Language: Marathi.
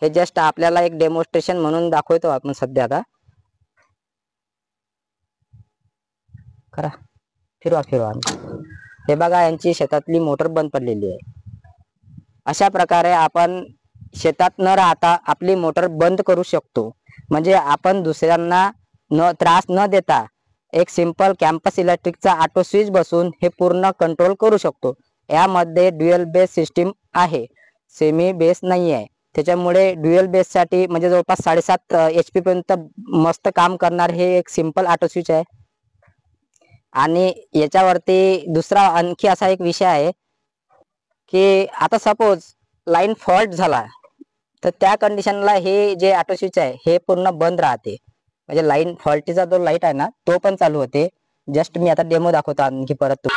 हे जस्ट आपल्याला एक डेमॉन्स्ट्रेशन म्हणून दाखवतो आपण सध्या. आता करा, फिरवा. हे बघा, यांची शेतातली मोटर बंद पडलेली आहे. अशा प्रकारे आपण शेतात न राहता आपली मोटर बंद करू शकतो. म्हणजे आपण दुसऱ्यांना त्रास न देता एक सिंपल कॅम्पस इलेक्ट्रिकचा ऑटो स्विच बसून हे पूर्ण कंट्रोल करू शकतो. यामध्ये ड्युअल बेस सिस्टीम आहे, सेमी बेस नाही आहे. त्याच्यामुळे ड्युअल बेससाठी म्हणजे जवळपास 7.5 HP पर्यंत मस्त काम करणार हे एक सिंपल ऑटो स्विच आहे. आणि याच्यावरती दुसरा आणखी असा एक विषय आहे की आता सपोज लाईन फॉल्ट झाला तर त्या कंडिशनला हे जे ऑटो स्विच आहे हे पूर्ण बंद राहते. म्हणजे लाईन फॉल्टीचा जो लाईट आहे ना तो पण चालू होते. जस्ट मी आता डेमो दाखवतो आणखी परत.